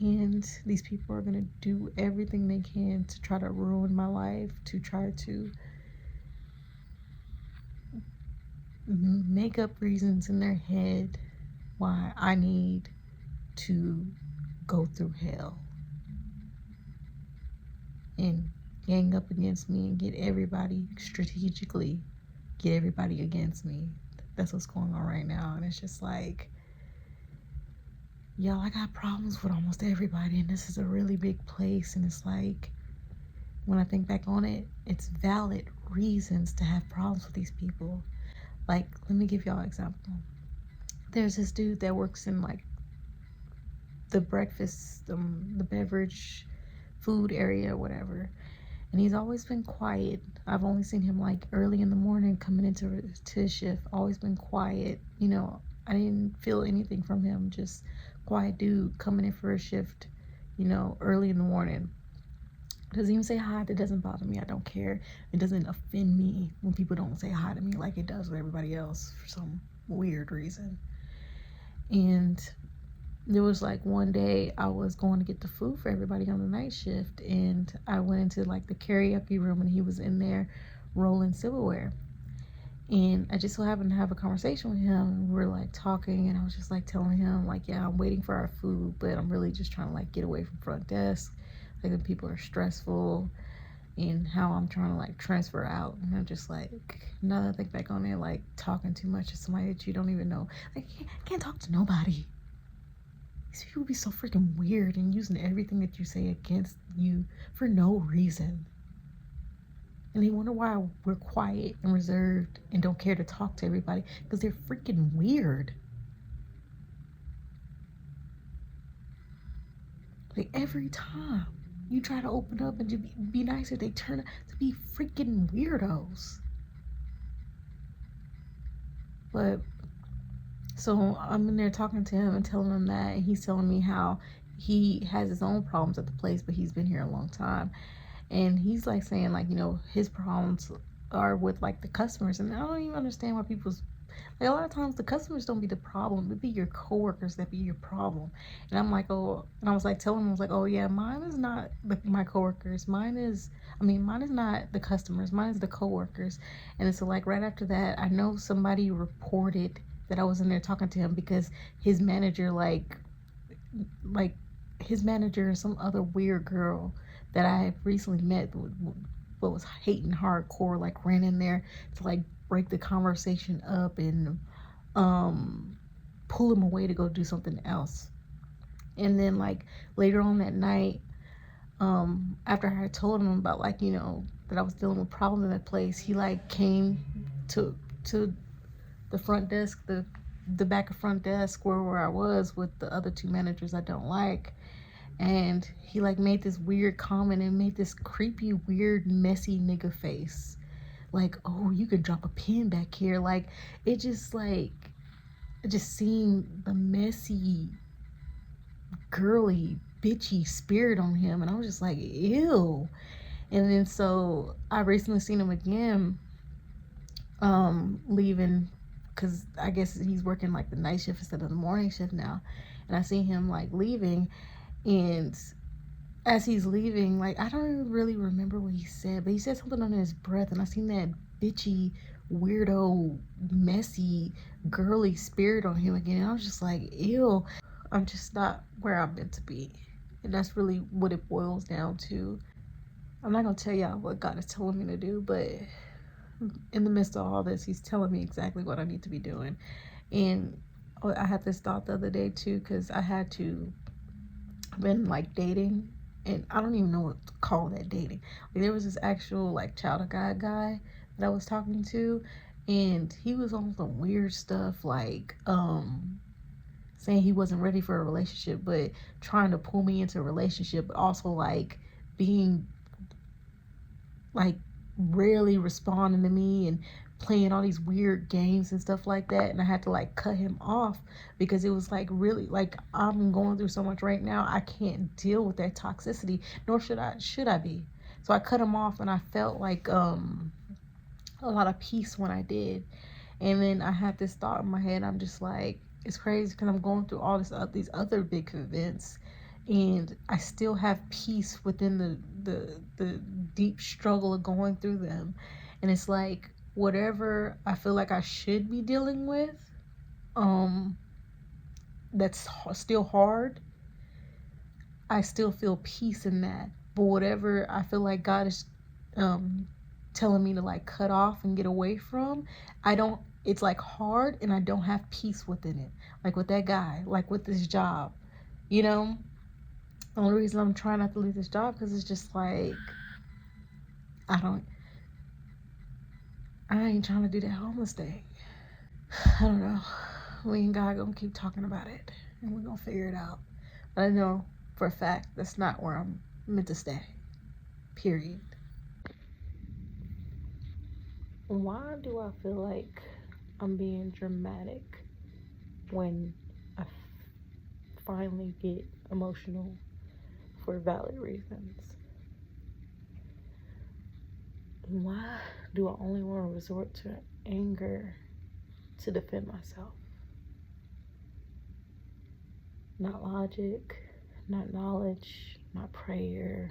And these people are gonna do everything they can to try to ruin my life, to try to make up reasons in their head why I need to go through hell and gang up against me and get everybody strategically, get everybody against me. That's what's going on right now. And it's just like, y'all, I got problems with almost everybody, and this is a really big place. And it's like, when I think back on it, it's valid reasons to have problems with these people. Like, let me give y'all an example. There's this dude that works in like the breakfast, the beverage, food area, whatever. And he's always been quiet. I've only seen him like early in the morning coming into his shift. Always been quiet. You know, I didn't feel anything from him. Just quiet dude coming in for a shift, you know, early in the morning. Doesn't even say hi. That doesn't bother me. I don't care. It doesn't offend me when people don't say hi to me like it does with everybody else for some weird reason. And there was like one day I was going to get the food for everybody on the night shift, and I went into like the karaoke room, and he was in there rolling silverware. And I just so happened to have a conversation with him. We were like talking, and I was just like telling him like, yeah, I'm waiting for our food, but I'm really just trying to like get away from front desk. Like, the people are stressful, and how I'm trying to like transfer out. And I'm just like, now that I think back on it, like talking too much to somebody that you don't even know, like, I can't talk to nobody. These people be so freaking weird and using everything that you say against you for no reason. And they wonder why we're quiet and reserved and don't care to talk to everybody, because they're freaking weird. Like, every time you try to open up and just be nicer, they turn out to be freaking weirdos. But so I'm in there talking to him and telling him that, and he's telling me how he has his own problems at the place, but he's been here a long time. And he's like saying like, you know, his problems are with like the customers. And I don't even understand why people's, like, a lot of times the customers don't be the problem. It be your coworkers that be your problem. And I'm like, oh, and I was like telling him, I was like, oh yeah, mine is not my coworkers. Mine is not the customers. Mine is the coworkers. And so like right after that, I know somebody reported that I was in there talking to him because his manager like his manager and some other weird girl that I have recently met, but was hating hardcore, like ran in there to like break the conversation up and pull him away to go do something else. And then like later on that night, after I had told him about like, you know, that I was dealing with problems in that place, he like came to the front desk, the back of front desk where I was with the other two managers I don't like. And he like made this weird comment and made this creepy, weird, messy nigga face. Like, oh, you could drop a pin back here. Like, it just seemed the messy, girly, bitchy spirit on him. And I was just like, ew. And then so I recently seen him again, leaving, because I guess he's working like the night shift instead of the morning shift now. And I seen him like leaving, and as he's leaving, like, I don't even really remember what he said, but he said something under his breath, and I seen that bitchy, weirdo, messy, girly spirit on him again. And I was just like, ew. I'm just not where I'm meant to be. And that's really what it boils down to. I'm not gonna tell y'all what God is telling me to do, but in the midst of all this, he's telling me exactly what I need to be doing. And I had this thought the other day too, because I had to been like dating, and I don't even know what to call that dating. Like, there was this actual like child of God guy that I was talking to, and he was on some weird stuff like saying he wasn't ready for a relationship, but trying to pull me into a relationship, but also like being like rarely responding to me and playing all these weird games and stuff like that. And I had to like cut him off because it was like, really, like, I'm going through so much right now, I can't deal with that toxicity, nor should I be. So I cut him off, and I felt like a lot of peace when I did. And then I had this thought in my head. I'm just like, it's crazy because I'm going through all these other big events, and I still have peace within the deep struggle of going through them. And it's like whatever I feel like I should be dealing with, that's still hard, I still feel peace in that. But whatever I feel like God is telling me to like cut off and get away from, I don't, it's like hard and I don't have peace within it. Like with that guy, like with this job, you know? The only reason I'm trying not to leave this job because it's just like, I don't, I ain't trying to do that homeless thing. I don't know. Me and God gonna keep talking about it and we're gonna figure it out. But I know for a fact that's not where I'm meant to stay. Period. Why do I feel like I'm being dramatic when I finally get emotional for valid reasons? Why do I only want to resort to anger to defend myself? Not logic, not knowledge, not prayer,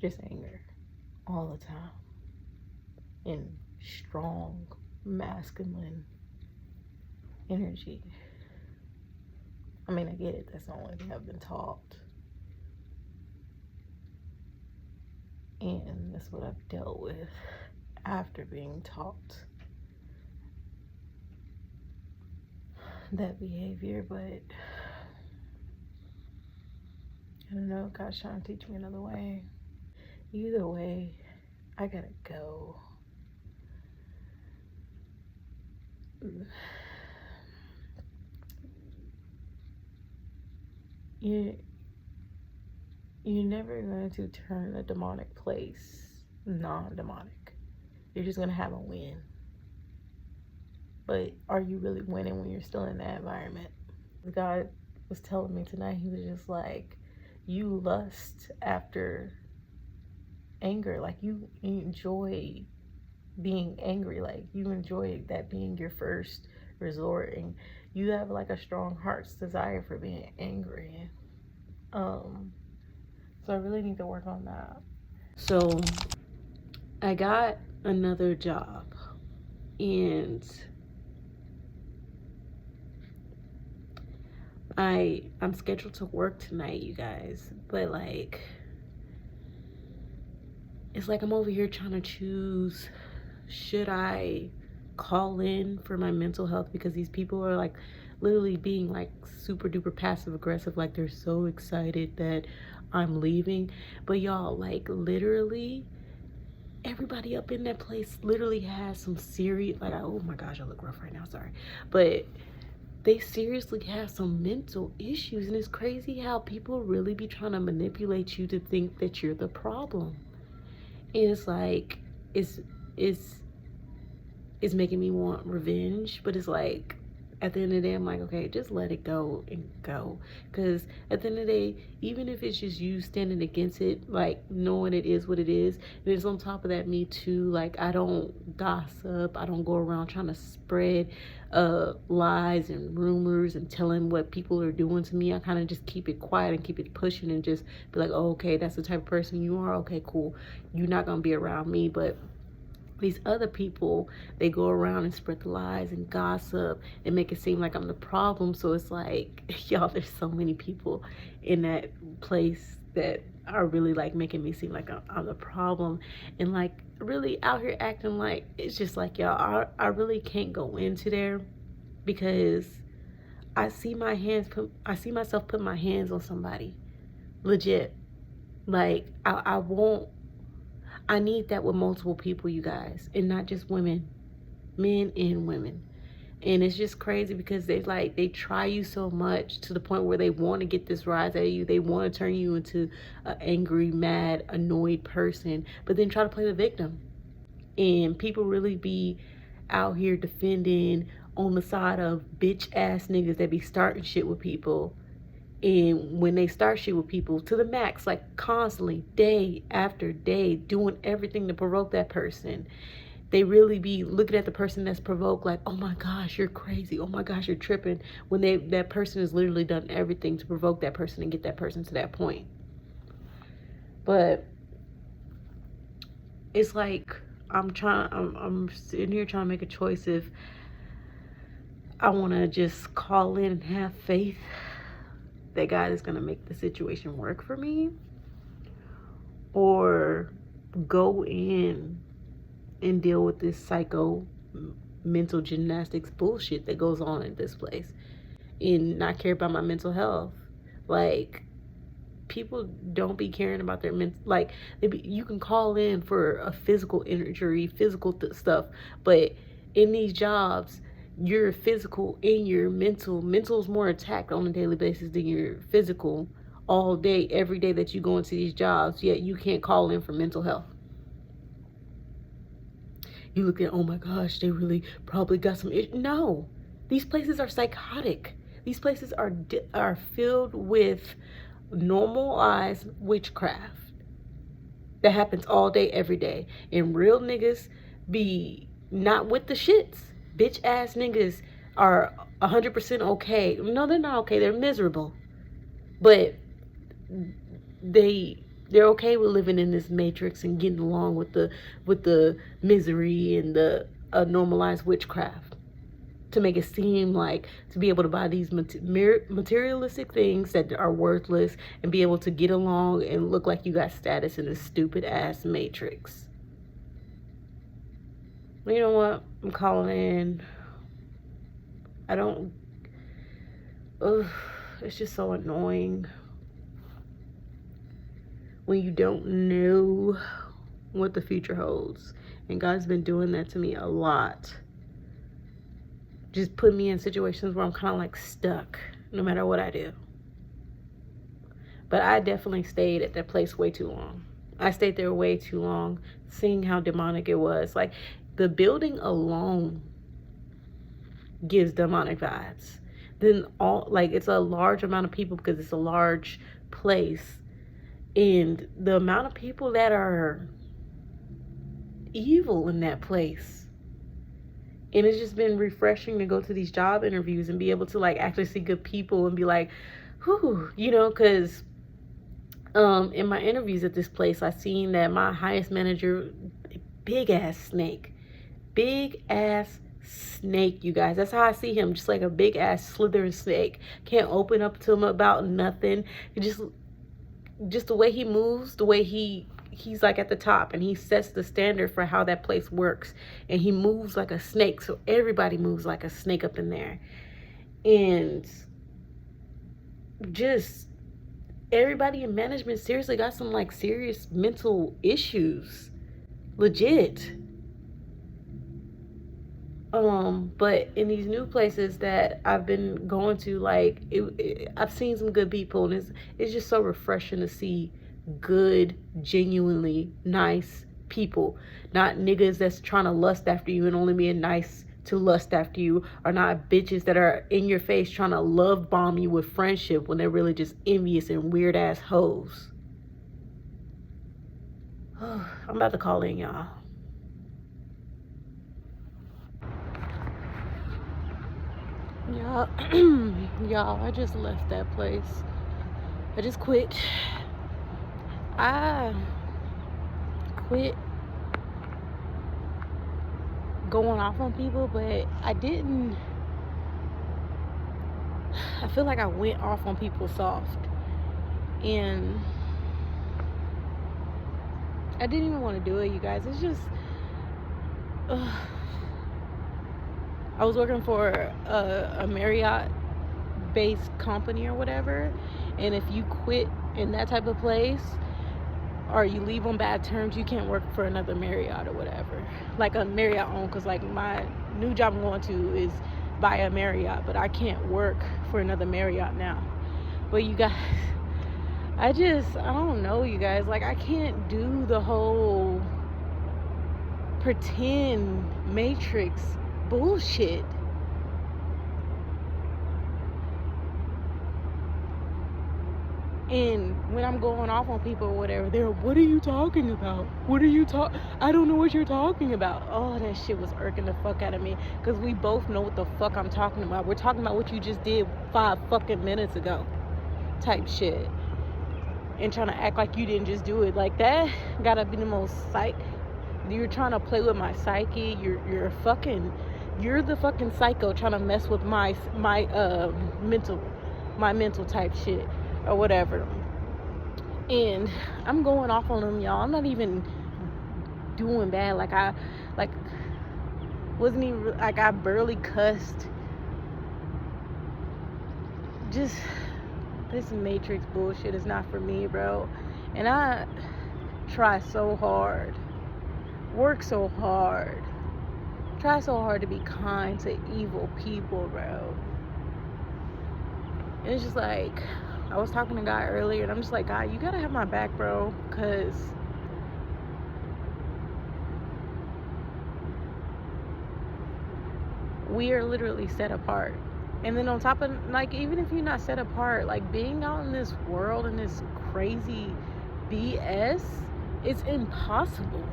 just anger all the time. In strong, masculine energy. I mean, I get it, that's the only thing I've been taught. And that's what I've dealt with after being taught that behavior, but I don't know, God's trying to teach me another way. Either way, I gotta go. You're never going to turn a demonic place non-demonic. You're just going to have a win. But are you really winning when you're still in that environment? God was telling me tonight, he was just like, you lust after anger. Like you enjoy being angry. Like you enjoy that being your first resort. And you have like a strong heart's desire for being angry. So I really need to work on that. So I got another job and I'm scheduled to work tonight, you guys, but like it's like I'm over here trying to choose, should I call in for my mental health, because these people are like literally being like super duper passive aggressive, like they're so excited that I'm leaving. But y'all, like literally everybody up in that place literally has some serious, like, oh my gosh, I look rough right now, sorry, but they seriously have some mental issues. And it's crazy how people really be trying to manipulate you to think that you're the problem. And it's like it's making me want revenge, but it's like at the end of the day, I'm like, okay, just let it go and go. Because at the end of the day, even if it's just you standing against it, like knowing it is what it is, and it's on top of that, me too, like I don't gossip, I don't go around trying to spread lies and rumors and telling what people are doing to me. I kind of just keep it quiet and keep it pushing and just be like, oh, okay, that's the type of person you are, okay, cool, you're not gonna be around me. But these other people, they go around and spread the lies and gossip and make it seem like I'm the problem. So it's like, y'all, there's so many people in that place that are really like making me seem like I'm the problem, and like really out here acting like it's just like, y'all, I really can't go into there because I see myself put my hands on somebody, legit. Like I won't. I need that with multiple people, you guys, and not just women, men and women. And it's just crazy because they try you so much to the point where they want to get this rise out of you. They want to turn you into an angry, mad, annoyed person, but then try to play the victim. And people really be out here defending on the side of bitch ass niggas that be starting shit with people. And when they start shit with people to the max, like constantly, day after day, doing everything to provoke that person, they really be looking at the person that's provoked like, oh my gosh, you're crazy, oh my gosh, you're tripping, when that person has literally done everything to provoke that person and get that person to that point. But it's like I'm sitting here trying to make a choice if I want to just call in and have faith that God is going to make the situation work for me, or go in and deal with this psycho mental gymnastics bullshit that goes on at this place and not care about my mental health. Like, people don't be caring about their mental, like, you can call in for a physical injury, physical stuff, but in these jobs, your physical and your mental is more attacked on a daily basis than your physical all day, every day that you go into these jobs, yet you can't call in for mental health. You look at, oh my gosh, they really probably got some no, these places are psychotic. These places are filled with normalized witchcraft that happens all day, every day. And real niggas be not with the shits. Bitch ass niggas are 100% okay. No, they're not okay. They're miserable. But they're okay with living in this matrix and getting along with the misery and the normalized witchcraft, to make it seem like, to be able to buy these materialistic things that are worthless and be able to get along and look like you got status in this stupid ass matrix. You know what? I'm calling in. It's just so annoying when you don't know what the future holds. And God's been doing that to me a lot. Just put me in situations where I'm kind of like stuck, no matter what I do. But I definitely stayed at that place way too long. I stayed there way too long, seeing how demonic it was. Like, the building alone gives demonic vibes. Then it's a large amount of people because it's a large place. And the amount of people that are evil in that place. And it's just been refreshing to go to these job interviews and be able to like actually see good people and be like, whew, because in my interviews at this place, I seen that my highest manager, big ass snake, you guys. That's how I see him, just like a big ass slithering snake. Can't open up to him about nothing. Just the way he moves, the way he's like at the top, and he sets the standard for how that place works, and he moves like a snake, so everybody moves like a snake up in there. And just everybody in management seriously got some like serious mental issues, legit. But in these new places that I've been going to, like, I've seen some good people, and it's just so refreshing to see good, genuinely nice people, not niggas that's trying to lust after you and only being nice to lust after you, or not bitches that are in your face trying to love bomb you with friendship when they're really just envious and weird ass hoes. I'm about to call in, y'all. Y'all, I just left that place. I just quit. I quit going off on people, but I feel like I went off on people soft. And I didn't even want to do it, you guys. It's just... I was working for a Marriott-based company or whatever, and if you quit in that type of place, or you leave on bad terms, you can't work for another Marriott or whatever. Like a Marriott owned, because like my new job I'm going to is by a Marriott, but I can't work for another Marriott now. But you guys, I don't know, you guys. Like, I can't do the whole pretend matrix bullshit. And when I'm going off on people or whatever, they're, what are you talking about? I don't know what you're talking about. Oh, that shit was irking the fuck out of me. Because we both know what the fuck I'm talking about. We're talking about what you just did 5 fucking minutes ago. Type shit. And trying to act like you didn't just do it. Like, that gotta be the most you're trying to play with my psyche. You're the fucking psycho trying to mess with my mental type shit or whatever. And I'm going off on them, y'all. I'm not even doing bad. Wasn't even like I barely cussed. Just this Matrix bullshit is not for me, bro. And I try so hard, work so hard, try so hard to be kind to evil people, bro. And it's just like, I was talking to a guy earlier, and I'm just like, God, you gotta have my back, bro, because we are literally set apart. And then on top of, like, even if you're not set apart, like, being out in this world and this crazy BS, it's impossible.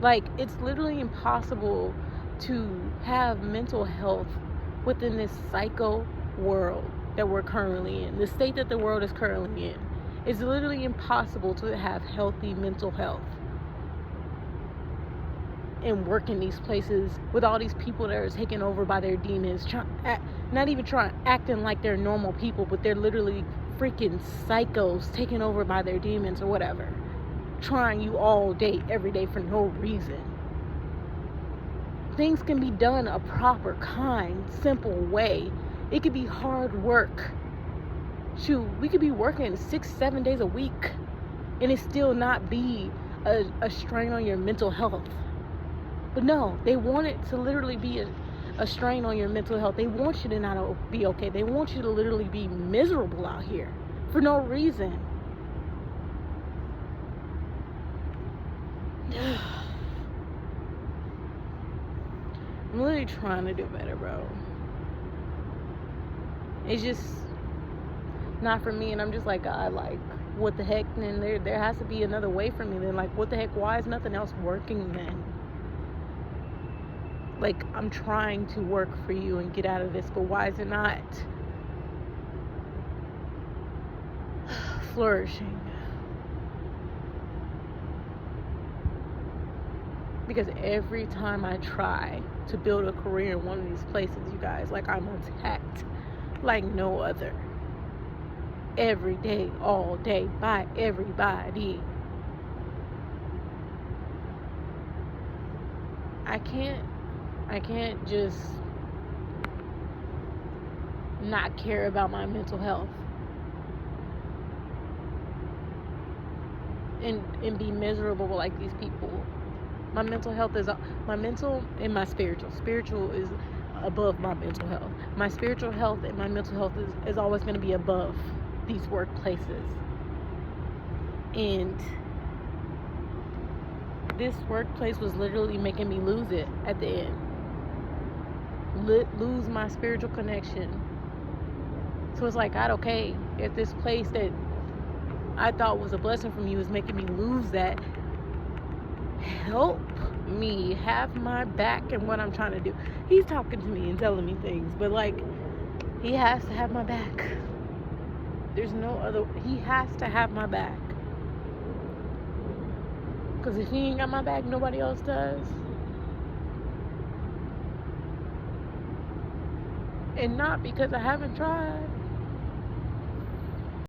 Like, it's literally impossible to have mental health within this psycho world that we're currently in, the state that the world is currently in. It's literally impossible to have healthy mental health and work in these places with all these people that are taken over by their demons, acting like they're normal people, but they're literally freaking psychos taken over by their demons or whatever, trying you all day, every day for no reason. Things can be done a proper, kind, simple way. It could be hard work. Shoot, we could be working 6-7 days a week and it still not be a strain on your mental health. But no, they want it to literally be a strain on your mental health. They want you to not be okay. They want you to literally be miserable out here for no reason. I'm literally trying to do better, bro. It's just not for me, and I'm just like, God, like, what the heck? Then there has to be another way for me. Then, like, what the heck? Why is nothing else working then? Like, I'm trying to work for you and get out of this, but why is it not flourishing? Because every time I try to build a career in one of these places, you guys, like, I'm attacked like no other. Every day, all day, by everybody. I can't just not care about my mental health and be miserable like these people. My mental health is my mental and my spiritual is above my mental health. My spiritual health and my mental health is always going to be above these workplaces. And this workplace was literally making me lose it at the end. Lose my spiritual connection. So it's like, God, okay, if this place that I thought was a blessing from you is making me lose that, help me have my back and what I'm trying to do. He's talking to me and telling me things, but like, he has to have my back. There's no other, he has to have my back. Because if he ain't got my back, nobody else does. And not because I haven't tried.